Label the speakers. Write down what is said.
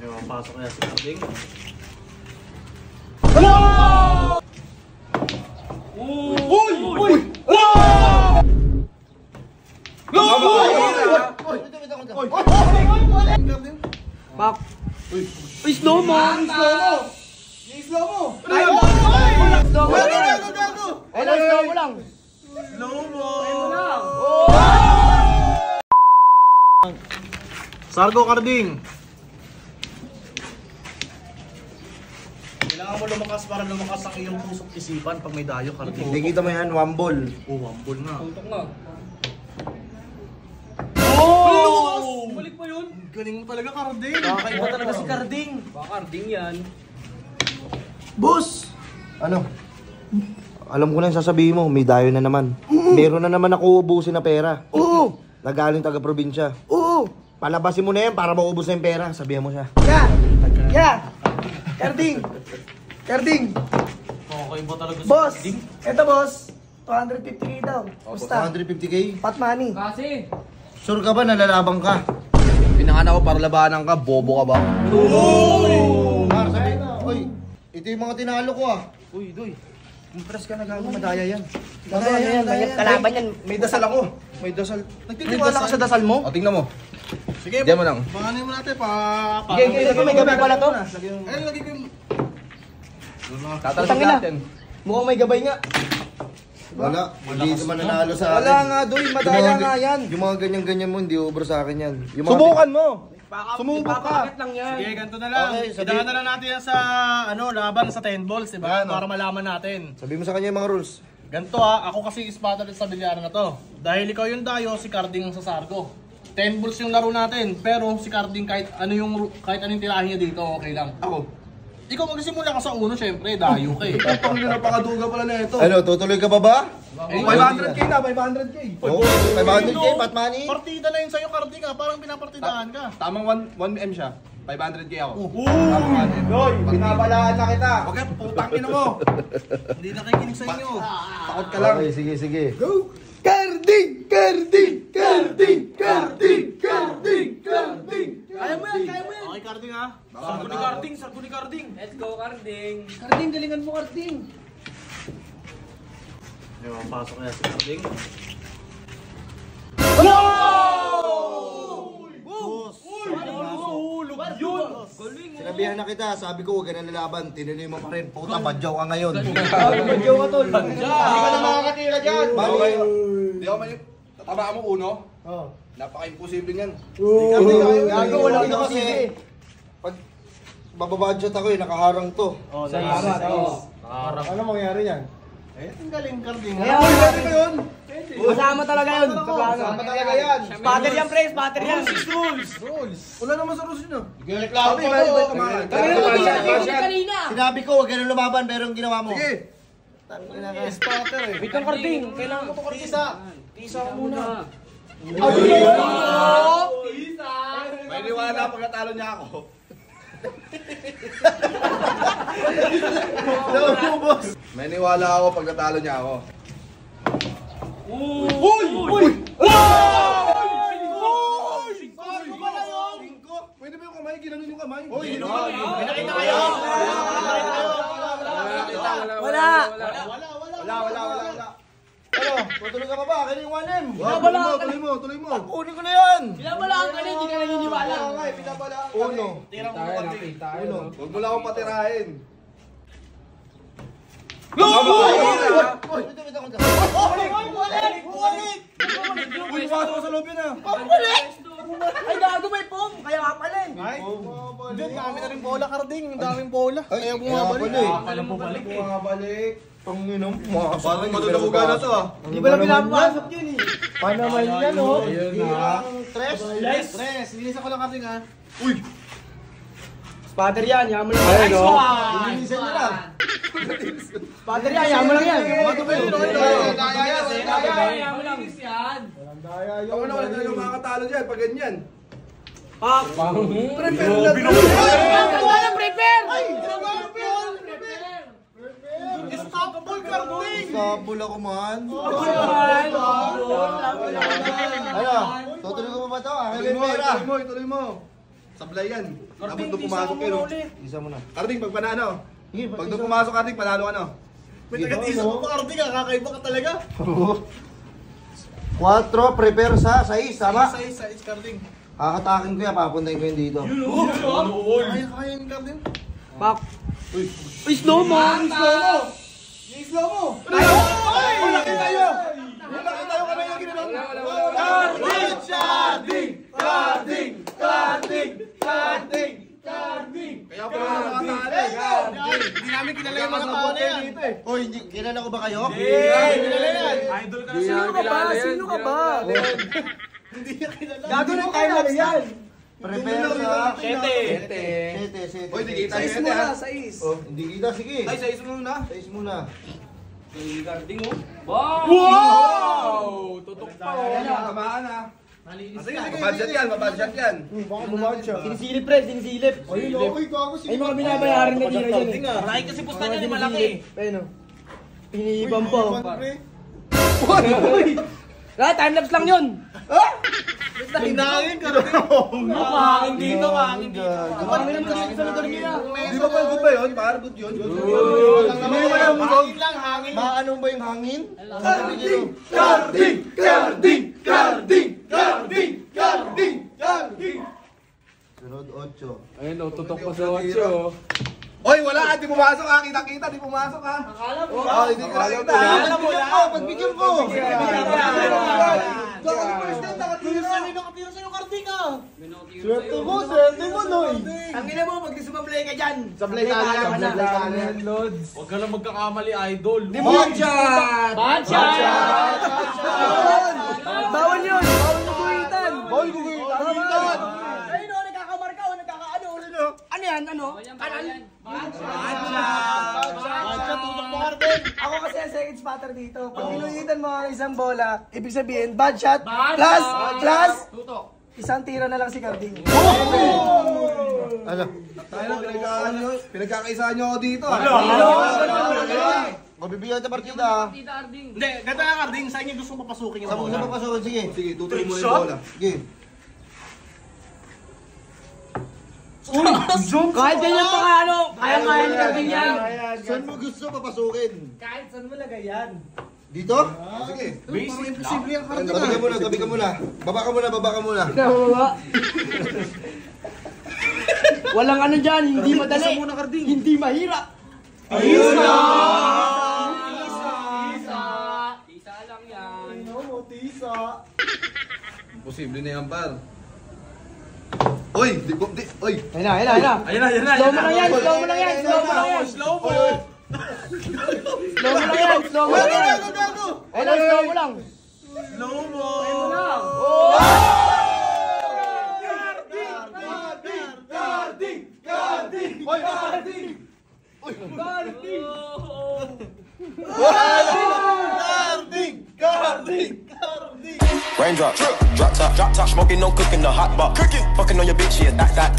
Speaker 1: May mapasok kaya si Karding.
Speaker 2: Hello!
Speaker 1: Uy!
Speaker 2: Uy! Pak! Uy, slow mo!
Speaker 3: Slow mo!
Speaker 2: Slow mo lang! Slow mo lang!
Speaker 1: Slow mo!
Speaker 2: Oh!
Speaker 1: Sargo, Karding! Kailangan mo lumakas para lumakas ang iyong puso't isipan pag may dayo, Karding.
Speaker 3: Hindi kita mo yan, one ball.
Speaker 1: Oh, wambol na.
Speaker 2: Tuntok na.
Speaker 1: Oh!
Speaker 2: Balik pa yun?
Speaker 1: Galing mo talaga, Karding.
Speaker 2: Kakaiba talaga si Karding. Baka Karding yan.
Speaker 3: Boss! Ano? Alam ko na yung sasabihin mo, may dayo na naman. Meron na naman ako ubusin na pera. Oo! Nagaling taga-probinsya. Oo! Palabasin mo na yan para maubos na yung pera. Sabihan mo siya.
Speaker 4: Yeah! Karding! Karding!
Speaker 1: Okay ba talaga si
Speaker 4: Boss!
Speaker 1: Karding?
Speaker 4: Eto boss! 250k daw. Basta.
Speaker 3: 250k?
Speaker 4: Pot money.
Speaker 2: Kasi.
Speaker 3: Sure ka ba nalalabang ka?
Speaker 5: Pinanganak ko para labanan ka, bobo ka ba?
Speaker 3: Mar, sabi, oy, ito yung mga tinalo ko ah.
Speaker 1: Uy, Doy.
Speaker 3: Impress ka na gago, madaya yan.
Speaker 4: Madaya yan, kalaban yan.
Speaker 3: May dasal ako. May dasal. Nagtitiwala ka sa dasal mo?
Speaker 5: O, tingnan mo.
Speaker 1: Sige,
Speaker 5: Diyan mo lang.
Speaker 1: Panganin mo natin pa...
Speaker 4: Sige, may gabay pala to.
Speaker 1: Ay, lagi ko yung...
Speaker 5: Tatalsik
Speaker 4: Tangina.
Speaker 5: natin.
Speaker 4: Mukhang may gabay nga.
Speaker 3: Wala, hindi ka man nanalo sa akin.
Speaker 5: Wala nga, Doy. Madaya nga yan.
Speaker 3: Yung mga ganyan-ganyan mo, hindi ubro sa akin yan. Yung mga
Speaker 5: Subukan mo. Sumubok ka.
Speaker 2: Ipapakit lang yan.
Speaker 1: Sige, ganito na lang.
Speaker 3: Okay, sabi-
Speaker 1: Idahan na lang natin yan sa laban sa 10 balls, diba?
Speaker 3: Ano?
Speaker 1: Para malaman natin.
Speaker 3: Sabi mo sa kanya yung mga rules.
Speaker 1: Ganito ako kasi spotter sa bilyara na to. Dahil ikaw yung dayo, si Karding sa Sargo. 10 balls yung laro natin, pero si Karding kahit anong tirahin niya dito, okay lang.
Speaker 5: Ako.
Speaker 1: Ikaw magsimula ka sa uno, syempre, dayo ka eh.
Speaker 5: Pang napakaduga pala na ito.
Speaker 3: Ano, tutuloy ka pa ba?
Speaker 5: 500k na, 500k.
Speaker 3: Oo, 500k, pat money.
Speaker 1: Partida na yun sa'yo, Karding parang pinapartidahan ka.
Speaker 5: Tamang 1M siya. 500k ako.
Speaker 3: Doy, binabalaan na kita.
Speaker 5: Huwag yan, putang ina mo.
Speaker 1: Hindi nakikinig sa inyo.
Speaker 5: Takot ka lang.
Speaker 3: Okay, sige, sige.
Speaker 4: Karding! Karding! Karding! Karding! Karding! Karding!
Speaker 2: Kaya mo yan, kaya mo yan.
Speaker 1: Okay, Karding ha.
Speaker 2: Sargo ni Karding, sargo ni Karding. Let's go, Karding. Karding, galingan mo, Karding.
Speaker 1: May mapasok kaya si Karding.
Speaker 3: Sinabihan na kita, sabi ko huwag ka na lalaban, tinuloy mo pa rin. Puta, badyaw ka ngayon.
Speaker 4: Badyaw ka tol.
Speaker 5: Hindi ka na makakatira dyan. Hindi ako may... Tatabaan mo uno.
Speaker 3: Oo.
Speaker 5: Napaka-imposible yan.
Speaker 3: Gago, wala ka kasi. Pag bababadget ako nakaharang to.
Speaker 1: Oh,
Speaker 4: Sa
Speaker 1: nice.
Speaker 4: harap.
Speaker 3: Ano mangyari yan?
Speaker 1: Eh, ang galing, Karding.
Speaker 4: Pwede ba yun? Kasama talaga yun.
Speaker 3: Sama talaga yan.
Speaker 4: Spatter yan, pre. Spatter yan.
Speaker 3: Wala naman sa rules yun ah.
Speaker 5: Reklamo pa to.
Speaker 2: Kanina.
Speaker 3: Sinabi ko huwag ka na lumaban pero yung ginawa mo. Sige.
Speaker 1: Spotter eh.
Speaker 2: Wait lang, Karding. Kailangan ko to, Karding.
Speaker 1: Tisa ko muna.
Speaker 5: May niwala pagkatalo niya ako. May niwala ako pag natalo niya ako.
Speaker 1: Uy!
Speaker 5: Pwede ba yung kamay? Ginanon yung kamay?
Speaker 3: Uy,
Speaker 1: Pinakita kayo!
Speaker 4: Wala.
Speaker 3: Wala. Ano, tutuloy ka pa ba? Kaya yung 1M.
Speaker 5: Tuloy mo.
Speaker 3: Kunin ko na yan.
Speaker 2: Binabalaan ka na, hindi ka naniniwala.
Speaker 3: Uno.
Speaker 5: Huwag mo lang akong patirahin.
Speaker 3: Uy, pasok ko sa loob yun ah.
Speaker 4: Ay, gago may pom. Kaya ka pala eh.
Speaker 1: Ay, ang dami na rin bola, Karding. Ang daming bola. Kaya bumabalik.
Speaker 3: Bumabalik. Panginom.
Speaker 5: Parang maduduga na to ah.
Speaker 4: Di ba lang pinapasok yun eh?
Speaker 3: Paano naman yan oh?
Speaker 1: Tres. Lilisa ko lang, Karding ha.
Speaker 4: Spatter yan. Yaman lang yan.
Speaker 2: Nice one.
Speaker 3: Ilinisan nyo na.
Speaker 4: Spatter yan. Yaman lang yan.
Speaker 2: Kaya mo lang.
Speaker 5: Ako na wala talaga makakatalo dyan pag ganyan.
Speaker 1: Unstoppable, Karding!
Speaker 3: Kabul ako man. Ano? Tutuloy ko pa ba ito? Akin yung pera.
Speaker 5: Tuloy mo. Sablay yan. Tapos
Speaker 2: Carding,
Speaker 5: doon
Speaker 2: isa
Speaker 5: pumasok
Speaker 2: mo
Speaker 5: yun.
Speaker 2: na
Speaker 5: oh.
Speaker 2: ulit.
Speaker 3: Isa mo na.
Speaker 5: Carding, pag panalo.
Speaker 3: Sige,
Speaker 5: Pag doon pumasok, Carding, panalo ka no.
Speaker 1: May taga-tisa mo pa Carding ah, kakaiba ka talaga.
Speaker 3: 4, prepare sa 6, tama?
Speaker 1: Sa Carding.
Speaker 3: Kakatakin ko yan, papuntahin ko yun dito.
Speaker 1: Kaya yung Carding.
Speaker 4: Pak. Uy, slow mo!
Speaker 5: Yung slow mo. Wala tayo. Wala tayo ka na yung ginawa. Kaya pala nakatali.
Speaker 1: Hindi namin kilala yung mga tao na yan.
Speaker 3: Hoy, kilala ko ba kayo?
Speaker 1: Kilala yan.
Speaker 2: Idol ka na
Speaker 4: Sino ka ba? Sino ka ba?
Speaker 1: Hindi niya kilala.
Speaker 4: Gago ng time-lapse yan!
Speaker 3: Prepare sa...
Speaker 2: 7.
Speaker 3: 7.
Speaker 5: Oy, di kita
Speaker 4: Sais
Speaker 5: yun
Speaker 4: mo na,
Speaker 5: ha.
Speaker 4: sais.
Speaker 3: Oh, hindi kita, sige.
Speaker 5: Ay, sa ismo muna.
Speaker 3: 6 muna.
Speaker 2: Carding oh. Wow! Tutok pa oh.
Speaker 5: Tamaan ha.
Speaker 1: Malinis
Speaker 5: Sige,
Speaker 1: ka.
Speaker 5: mabudget yan, mabudget yan.
Speaker 4: Sinisilip pre, sinisilip. Ay, mga binabayaran na tira yan eh.
Speaker 2: Marami kasi pusta niya, malaki.
Speaker 4: Ayun o. Pinihibang pa o. Time-lapse lang yun.
Speaker 1: Hinangin ka rin.
Speaker 2: Mahangin dito, mahangin dito.
Speaker 4: Parang naman kasi sa lugar nila.
Speaker 5: Di ba pala good ba yun? Para good yun.
Speaker 1: Hangin lang, hangin.
Speaker 3: Maano ba yung hangin? Sunod 8.
Speaker 2: Ayun oh, tutok pa sa 8
Speaker 5: Oy, wala ka, di pumasok ha. Kita-kita, di pumasok ha.
Speaker 2: Akala mo.
Speaker 5: Oh, hindi ka nakita.
Speaker 3: Pagbigyan ko!
Speaker 1: Nakatira sa'yo, Carding ah.
Speaker 3: Swerte mo, Noy!
Speaker 4: Ang ina mo, pag di sumablay ka dyan.
Speaker 3: Sablay ka na.
Speaker 2: Huwag ka lang magkakamali, idol.
Speaker 4: Bachat! Bawal yun! Bawal guguhitan!
Speaker 3: Bawal guguhitan!
Speaker 4: Ayun o, nagkakamarka o, nagkakaano. Ano yan? Ano? Kanan?
Speaker 1: Bachat, tutok mo, Carding.
Speaker 4: Ako kasi ang second spotter dito. Pag ginuhitan mo ang isang bola, ibig sabihin, bad shot, plus, isang tira na lang si Carding.
Speaker 3: Ano?
Speaker 5: Pinagkakaisahan nyo ako dito ha.
Speaker 3: Mabibigyan kita partida.
Speaker 1: Hindi, ganda nga Carding, sa inyo gusto mo papasukin yung
Speaker 3: Sa
Speaker 1: bola.
Speaker 3: papasukin, sige.
Speaker 5: Sige, tutuloy mo yung bola.
Speaker 3: Sige.
Speaker 4: Kahit ganyan pa ka ano, kaya-kaya ni Carding yan.
Speaker 3: Saan mo gusto papasukin?
Speaker 4: Kahit saan mo lagay yan.
Speaker 3: Dito?
Speaker 5: Sige.
Speaker 1: Basic imposible yung Carding
Speaker 3: Tabi ka muna, tabi ka muna. Baba ka muna.
Speaker 4: Nawa. Walang ano dyan, hindi madali. Hindi mahirap.
Speaker 2: Tisa lang yan.
Speaker 5: Posible na yan, par. Oy, oy.
Speaker 4: Ayun na.
Speaker 2: Ayun na.
Speaker 4: Slow mo lang yan. Slow mo lang yan.
Speaker 2: Slow mo.
Speaker 4: Ayun lang, slow mo lang.
Speaker 2: Slow mo.
Speaker 6: Raindrop, drop top, smoking, no cooking, the hot pot, fucking on your bitch, yeah, that.